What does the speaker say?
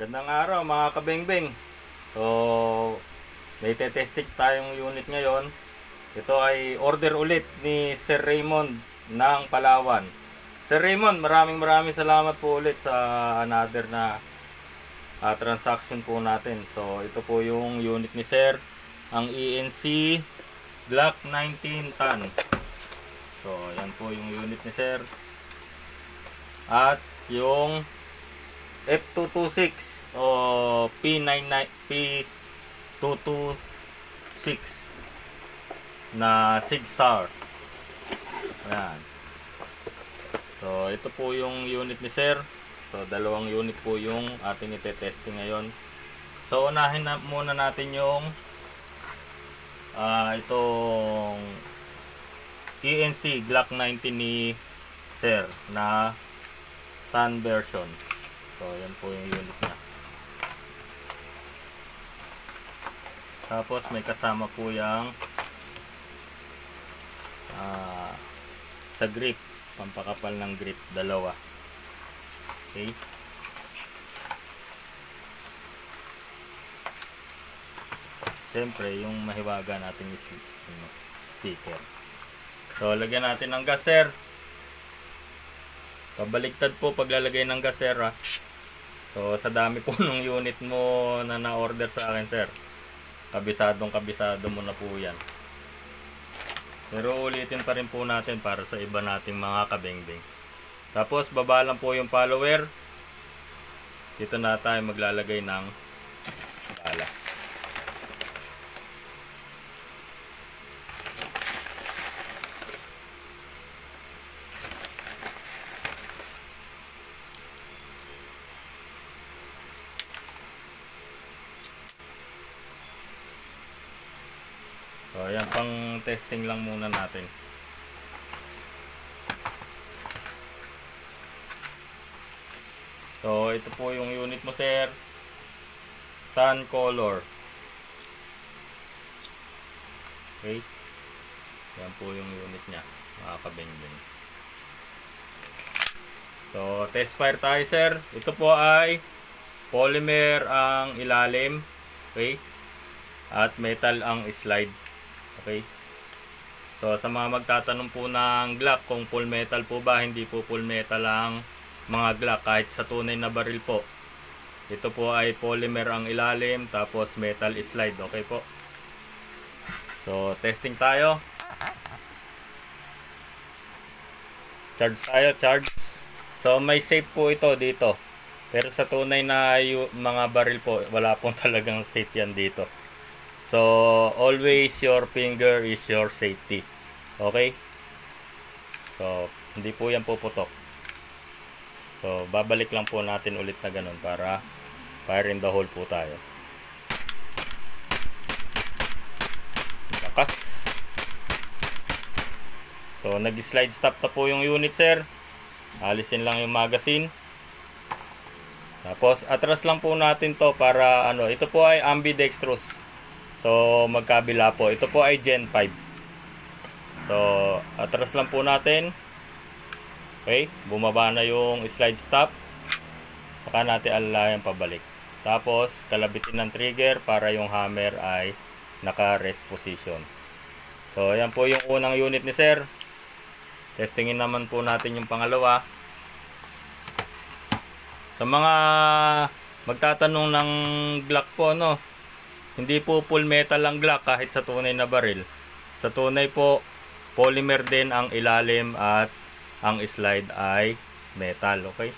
Magandang araw mga kabengbeng. So, may testing tayong unit ngayon. Ito ay order ulit ni Sir Raymond ng Palawan. Sir Raymond, maraming salamat po ulit sa another na transaction po natin. So, ito po yung unit ni Sir, ang ENC Glock 19 Tan. So, yan po yung unit ni Sir. At yung F226 o P226 na Sig-Sauer. Ayan. So, ito po yung unit ni Sir. So, dalawang unit po yung ating ite-testing ngayon. So, unahin na muna natin yung itong ENC Glock 19 ni Sir na Tan version. So, yan po yung unit niya. Tapos, may kasama po yung sa grip. Pampakapal ng grip. Dalawa. Okay. Siyempre, yung mahiwaga natin is sticker. So, lagyan natin ng gas, sir. Pabaliktad po paglalagay ng gas, sir, ha? So, sa dami po ng unit mo na na-order sa akin, sir, kabisado mo na po yan. Pero ulitin pa rin po natin para sa iba nating mga kabengbeng. Tapos, baba lang po yung follower. Dito na tayo maglalagay ng bala. So, ayan, pang testing lang muna natin. So, ito po yung unit mo, sir. Tan color. Okay. Yan po yung unit niya, mga kabengbeng. So, test fire tayo, sir. Ito po ay polymer ang ilalim. Okay. At metal ang slide. Okay. So, sa mga magtatanong po ng Glock kung full metal po ba, hindi po full metal ang mga Glock kahit sa tunay na baril po. Ito po ay polymer ang ilalim, tapos metal slide. Okay po. So, testing tayo. Charge tayo, charge. So, may safe po ito dito. Pero sa tunay na mga baril po, wala pong talagang safe yan dito. So, always your finger is your safety. Okay? So, hindi po yan puputok. So, babalik lang po natin ulit na ganun para fire in the hole po tayo. Lakas. So, nag-slide stop na po yung unit, sir. Alisin lang yung magazine. Tapos, atras lang po natin to para ito po ay ambidextrous. So, magkabila po. Ito po ay Gen 5. So, atras lang po natin. Okay. Bumaba na yung slide stop. Saka natin alalayan pabalik. Tapos, kalabitin ng trigger para yung hammer ay naka-rest position. So, yan po yung unang unit ni sir. Testingin naman po natin yung pangalawa. Sa mga magtatanong ng Glock po, hindi po full metal ang Glock kahit sa tunay na baril. Sa tunay po, polymer din ang ilalim at ang slide ay metal. Okay?